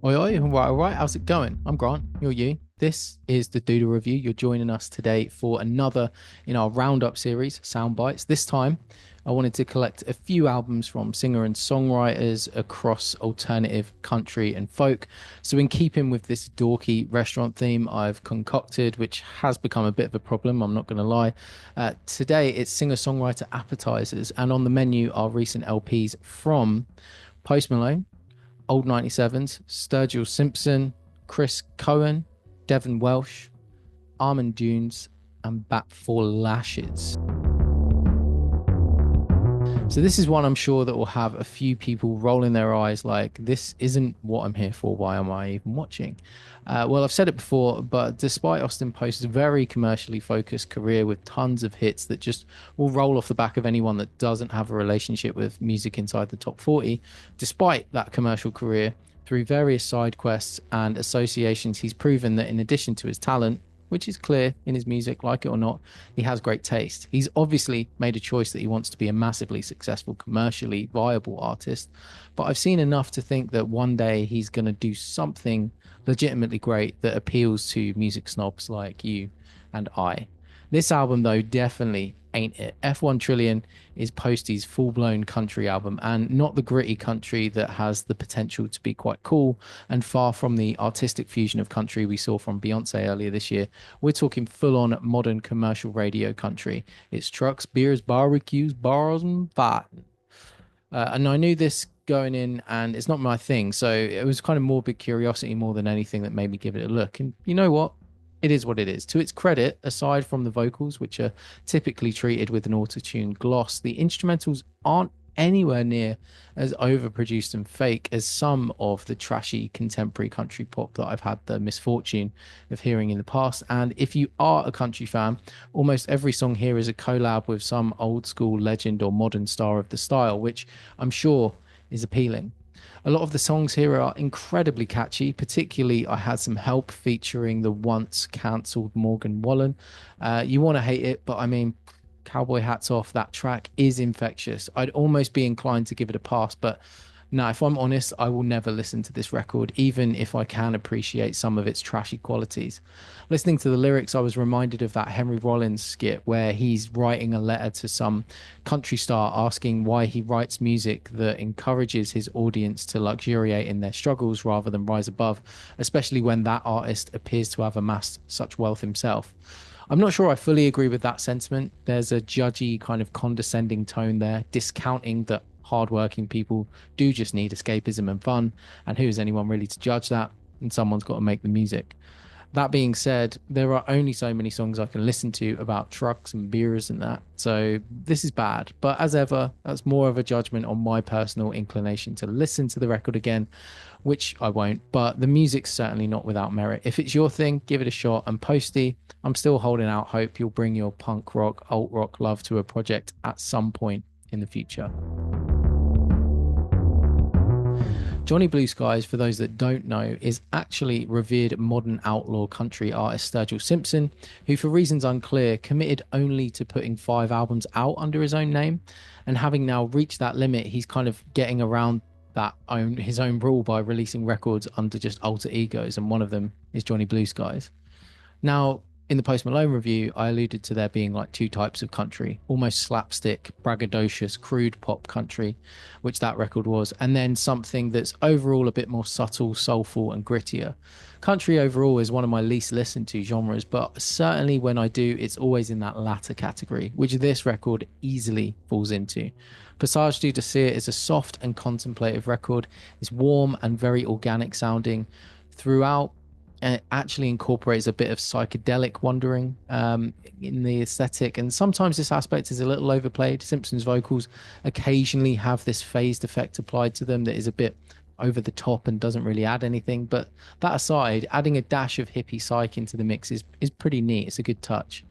Oi, oi, all right, how's it going? I'm Grant, you're you. This is the Doodle Review. You're joining us today for another in our roundup series, Sound Bites. This time, I wanted to collect a few albums from singer and songwriters across alternative country and folk. So, in keeping with this dorky restaurant theme I've concocted, which has become a bit of a problem, I'm not going to lie, today it's singer-songwriter appetizers, and on the menu are recent LPs from Post Malone, Old 97s, Sturgill Simpson, Chris Cohen, Devon Welsh, Armand Dunes, and Bat for Lashes. So this is one I'm sure that will have a few people rolling their eyes like, this isn't what I'm here for. Why am I even watching? Well, I've said it before, but despite Austin Post's very commercially focused career with tons of hits that just will roll off the back of anyone that doesn't have a relationship with music inside the top 40, despite that commercial career, through various side quests and associations, he's proven that in addition to his talent, which is clear in his music, like it or not, he has great taste. He's obviously made a choice that he wants to be a massively successful, commercially viable artist. But I've seen enough to think that one day he's going to do something legitimately great that appeals to music snobs like you and I. This album, though, definitely ain't it. F1 Trillion is Posty's full blown country album and not the gritty country that has the potential to be quite cool and far from the artistic fusion of country we saw from Beyonce earlier this year. We're talking full on modern commercial radio country. It's trucks, beers, barbecues, bars, and fighting. And I knew this going in, and it's not my thing. So it was kind of morbid curiosity more than anything that made me give it a look. And you know what? It is what it is. To its credit, aside from the vocals, which are typically treated with an auto-tuned gloss, the instrumentals aren't anywhere near as overproduced and fake as some of the trashy contemporary country pop that I've had the misfortune of hearing in the past. And if you are a country fan, almost every song here is a collab with some old school legend or modern star of the style, which I'm sure is appealing. A lot of the songs here are incredibly catchy. Particularly, I had some help featuring the once cancelled Morgan Wallen. You want to hate it, but I mean, cowboy hats off. That track is infectious. I'd almost be inclined to give it a pass, but no, if I'm honest, I will never listen to this record, even if I can appreciate some of its trashy qualities. Listening to the lyrics, I was reminded of that Henry Rollins skit where he's writing a letter to some country star asking why he writes music that encourages his audience to luxuriate in their struggles rather than rise above, especially when that artist appears to have amassed such wealth himself. I'm not sure I fully agree with that sentiment. There's a judgy, kind of condescending tone there, discounting that hardworking people do just need escapism and fun. And who is anyone really to judge that? And someone's got to make the music. That being said, there are only so many songs I can listen to about trucks and beers and that. So this is bad. But as ever, that's more of a judgment on my personal inclination to listen to the record again, which I won't. But the music's certainly not without merit. If it's your thing, give it a shot. And Posty, I'm still holding out hope you'll bring your punk rock, alt rock love to a project at some point in the future. Johnny Blue Skies, for those that don't know, is actually revered modern outlaw country artist Sturgill Simpson, who, for reasons unclear, committed only to putting 5 albums out under his own name. And having now reached that limit, he's kind of getting around his own rule by releasing records under just alter egos, and one of them is Johnny Blue Skies. Now, in the Post Malone review, I alluded to there being like two types of country, almost slapstick, braggadocious, crude pop country, which that record was, and then something that's overall a bit more subtle, soulful, and grittier. Country overall is one of my least listened to genres, but certainly when I do, it's always in that latter category, which this record easily falls into. Passage du Desert is a soft and contemplative record. It's warm and very organic sounding throughout, and it actually incorporates a bit of psychedelic wandering in the aesthetic. And sometimes this aspect is a little overplayed. Simpson's vocals occasionally have this phased effect applied to them that is a bit over the top and doesn't really add anything. But that aside, adding a dash of hippie psych into the mix is pretty neat. It's a good touch.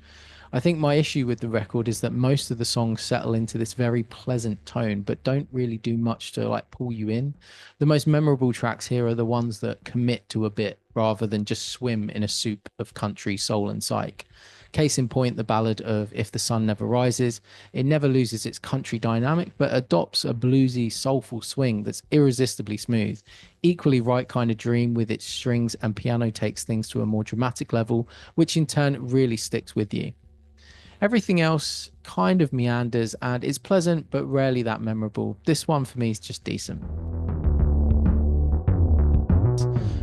I think my issue with the record is that most of the songs settle into this very pleasant tone, but don't really do much to like pull you in. The most memorable tracks here are the ones that commit to a bit rather than just swim in a soup of country, soul, and psych. Case in point, the ballad of If the Sun Never Rises. It never loses its country dynamic, but adopts a bluesy, soulful swing that's irresistibly smooth. Equally right kind of dream with its strings and piano takes things to a more dramatic level, which in turn really sticks with you. Everything else kind of meanders and is pleasant, but rarely that memorable. This one for me is just decent.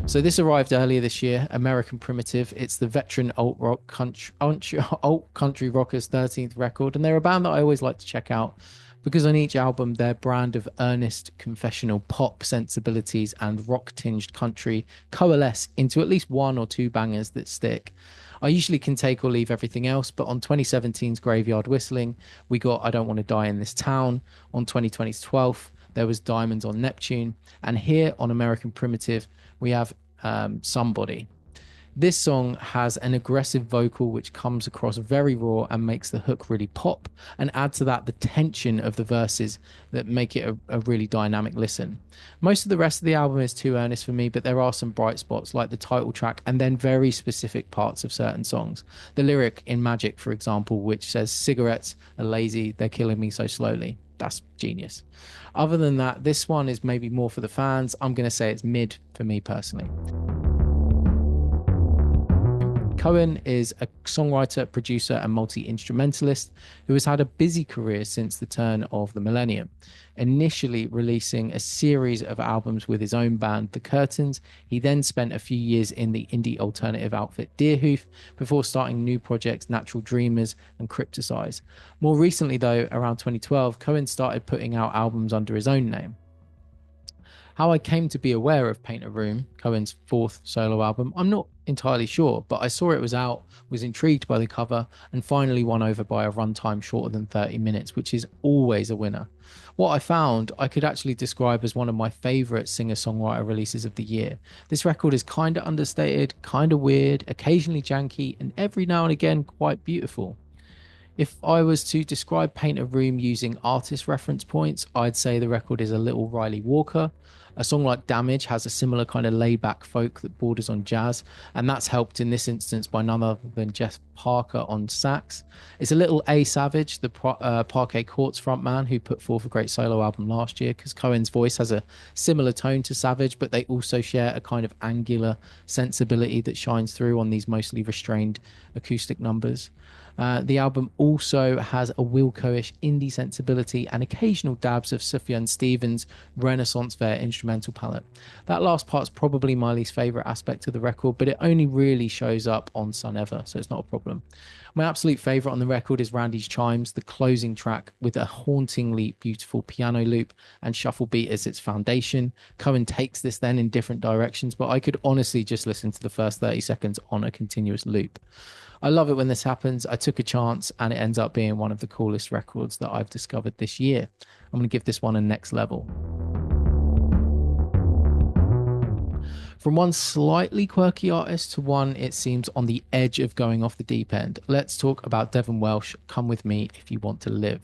So this arrived earlier this year, American Primitive. It's the veteran alt country rockers' 13th record, and they're a band that I always like to check out because on each album their brand of earnest confessional pop sensibilities and rock-tinged country coalesce into at least one or two bangers that stick. I usually can take or leave everything else, but on 2017's Graveyard Whistling, we got I Don't Want to Die in This Town. On 2020's 12th, there was Diamonds on Neptune. And here on American Primitive, we have Somebody. This song has an aggressive vocal which comes across very raw and makes the hook really pop, and add to that the tension of the verses that make it a really dynamic listen. Most of the rest of the album is too earnest for me, but there are some bright spots like the title track and then very specific parts of certain songs. The lyric in Magic, for example, which says cigarettes are lazy, they're killing me so slowly. That's genius. Other than that, this one is maybe more for the fans. I'm going to say it's mid for me personally. Cohen is a songwriter, producer, and multi-instrumentalist who has had a busy career since the turn of the millennium. Initially releasing a series of albums with his own band, The Curtains, he then spent a few years in the indie alternative outfit Deerhoof before starting new projects Natural Dreamers and Crypticize. More recently, though, around 2012, Cohen started putting out albums under his own name. How I came to be aware of Paint a Room, Cohen's fourth solo album, I'm not entirely sure, but I saw it was out, was intrigued by the cover, and finally won over by a runtime shorter than 30 minutes, which is always a winner. What I found I could actually describe as one of my favorite singer-songwriter releases of the year. This record is kind of understated, kind of weird, occasionally janky, and every now and again quite beautiful. If I was to describe Paint a Room using artist reference points, I'd say the record is a little Riley Walker. A song like Damage has a similar kind of laid-back folk that borders on jazz, and that's helped in this instance by none other than Jeff Parker on sax. It's a little A Savage, the Parquet Courts frontman who put forth a great solo album last year, because Cohen's voice has a similar tone to Savage, but they also share a kind of angular sensibility that shines through on these mostly restrained acoustic numbers. The album also has a Wilco-ish indie sensibility and occasional dabs of Sufjan Stevens' Renaissance Fair instrumental palette. That last part's probably my least favourite aspect of the record, but it only really shows up on Sun Ever, so it's not a problem. My absolute favourite on the record is Randy's Chimes, the closing track with a hauntingly beautiful piano loop and shuffle beat as its foundation. Cohen takes this then in different directions, but I could honestly just listen to the first 30 seconds on a continuous loop. I love it when this happens. I took a chance and it ends up being one of the coolest records that I've discovered this year. I'm going to give this one a next level. From one slightly quirky artist to one it seems on the edge of going off the deep end, let's talk about Devon Welsh, Come With Me If You Want to Live.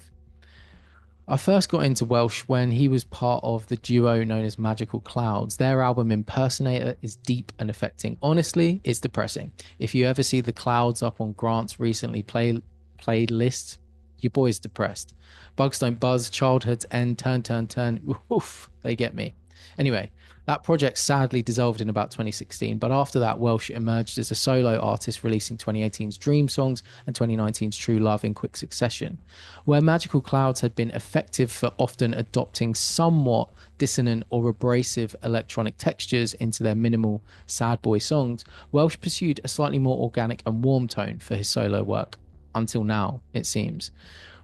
I first got into Welsh when he was part of the duo known as Magical Clouds. Their album Impersonator is deep and affecting. Honestly, it's depressing. If you ever see the Clouds up on Grant's recently played list, your boy's depressed. Bugs Don't Buzz, Childhood's End, Turn, Turn, Turn, oof, they get me. Anyway, that project sadly dissolved in about 2016, but after that, Welsh emerged as a solo artist, releasing 2018's Dream Songs and 2019's True Love in quick succession. Where Magical Clouds had been effective for often adopting somewhat dissonant or abrasive electronic textures into their minimal sad boy songs, Welsh pursued a slightly more organic and warm tone for his solo work, until now, it seems.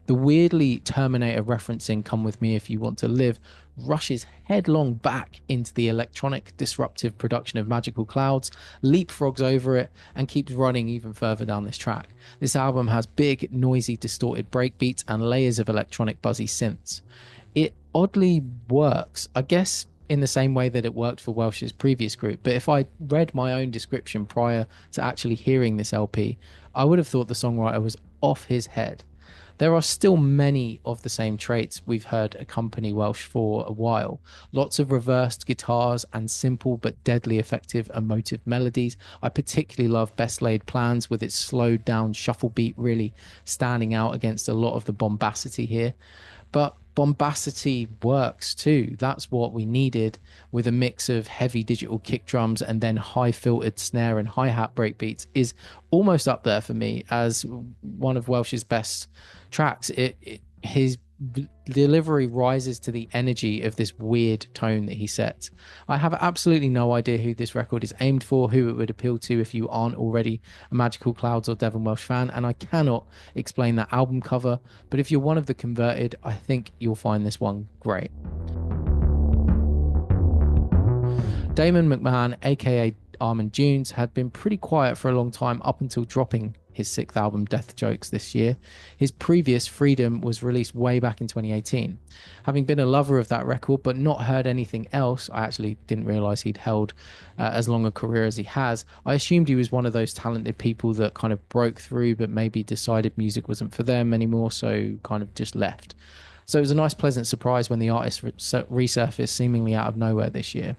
The weirdly Terminator referencing Come With Me If You Want to Live rushes headlong back into the electronic disruptive production of Magical Clouds, leapfrogs over it, and keeps running even further down this track. This album has big, noisy, distorted breakbeats and layers of electronic buzzy synths. It oddly works, I guess in the same way that it worked for Welsh's previous group, but if I read my own description prior to actually hearing this LP, I would have thought the songwriter was off his head. There are still many of the same traits we've heard accompany Welsh for a while. Lots of reversed guitars and simple but deadly effective emotive melodies. I particularly love Best Laid Plans with its slowed down shuffle beat really standing out against a lot of the bombacity here. But bombacity works too. That's what we needed with a mix of heavy digital kick drums and then high filtered snare and hi-hat breakbeats is almost up there for me as one of Welsh's best tracks. His delivery rises to the energy of this weird tone that he sets. I have absolutely no idea who this record is aimed for, who it would appeal to if you aren't already a Magical Clouds or Devon Welsh fan, and I cannot explain that album cover, but if you're one of the converted, I think you'll find this one great. Damon McMahon, aka Armin Dunes, had been pretty quiet for a long time up until dropping his sixth album, Death Jokes, this year. His previous, Freedom, was released way back in 2018. Having been a lover of that record but not heard anything else, I actually didn't realize he'd held as long a career as he has. I assumed he was one of those talented people that kind of broke through but maybe decided music wasn't for them anymore, so kind of just left. So it was a nice, pleasant surprise when the artist resurfaced seemingly out of nowhere this year.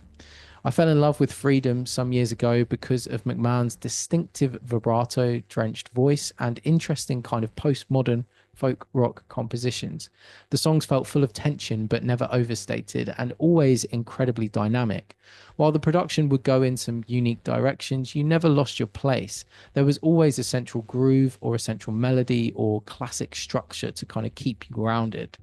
I fell in love with Freedom some years ago because of McMahon's distinctive vibrato drenched voice and interesting kind of postmodern folk rock compositions. The songs felt full of tension but never overstated and always incredibly dynamic. While the production would go in some unique directions, you never lost your place. There was always a central groove or a central melody or classic structure to kind of keep you grounded.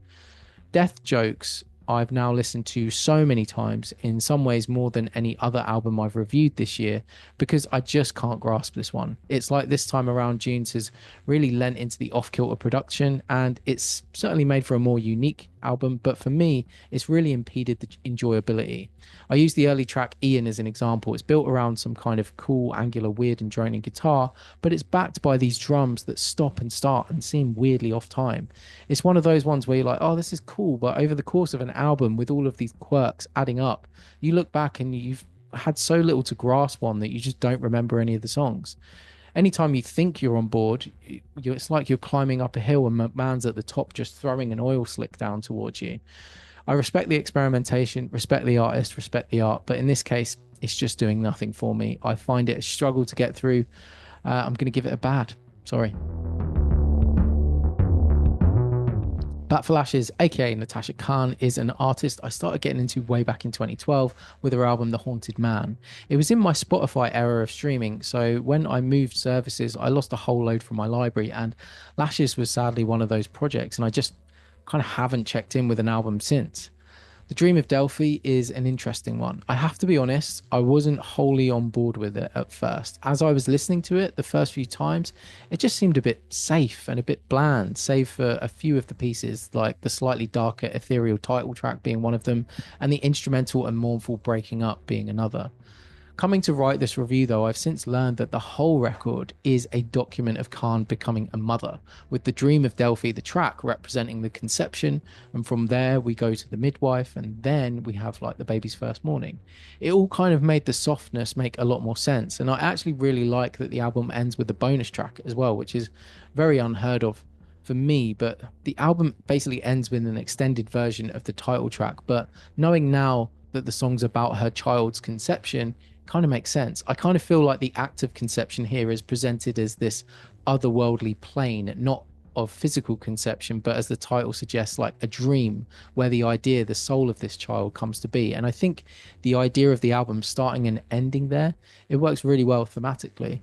Death Jokes I've now listened to so many times, in some ways more than any other album I've reviewed this year, because I just can't grasp this one. It's like this time around, Dunes has really lent into the off-kilter production, and it's certainly made for a more unique album, but for me, it's really impeded the enjoyability. I use the early track Ian as an example. It's built around some kind of cool, angular, weird and droning guitar, but it's backed by these drums that stop and start and seem weirdly off time. It's one of those ones where you're like, oh, this is cool, but over the course of an album with all of these quirks adding up, you look back and you've had so little to grasp on that you just don't remember any of the songs. Anytime you think you're on board, it's like you're climbing up a hill and McMahon's at the top just throwing an oil slick down towards you. I respect the experimentation, respect the artist, respect the art, but in this case, it's just doing nothing for me. I find it a struggle to get through. I'm going to give it a bad. Sorry. Bat for Lashes, aka Natasha Khan, is an artist I started getting into way back in 2012 with her album The Haunted Man. It was in my Spotify era of streaming, so when I moved services, I lost a whole load from my library, and Lashes was sadly one of those projects, and I just kind of haven't checked in with an album since. The Dream of Delphi is an interesting one. I have to be honest, I wasn't wholly on board with it at first. As I was listening to it the first few times, it just seemed a bit safe and a bit bland, save for a few of the pieces, like the slightly darker ethereal title track being one of them, and the instrumental and mournful Breaking Up being another. Coming to write this review, though, I've since learned that the whole record is a document of Khan becoming a mother, with the Dream of Delphi, the track, representing the conception, and from there we go to the midwife, and then we have like the baby's first morning. It all kind of made the softness make a lot more sense, and I actually really like that the album ends with the bonus track as well, which is very unheard of for me, but the album basically ends with an extended version of the title track. But knowing now that the song's about her child's conception kind of makes sense. I kind of feel like the act of conception here is presented as this otherworldly plane, not of physical conception, but as the title suggests, like a dream where the idea, the soul of this child comes to be. And I think the idea of the album starting and ending there, it works really well thematically.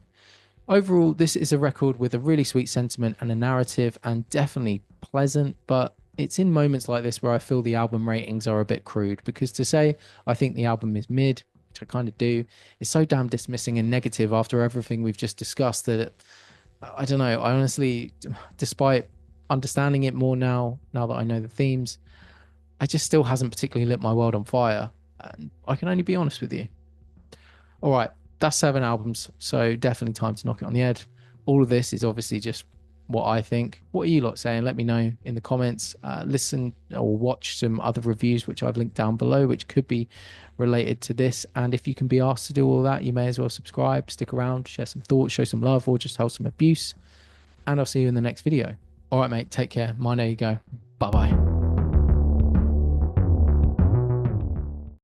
Overall, this is a record with a really sweet sentiment and a narrative, and definitely pleasant, but it's in moments like this where I feel the album ratings are a bit crude, because to say I think the album is mid, which I kind of do, is so damn dismissing and negative after everything we've just discussed that I don't know. I honestly, despite understanding it more now that I know the themes, it just still hasn't particularly lit my world on fire. And I can only be honest with you. All right, that's 7 albums, so definitely time to knock it on the head. All of this is obviously just what I think. What are you lot saying? Let me know in the comments. Listen or watch some other reviews, which I've linked down below, which could be related to this. And if you can be asked to do all that, you may as well subscribe, stick around, share some thoughts, show some love, or just hold some abuse. And I'll see you in the next video. All right, mate. Take care. Mine, there you go. Bye bye.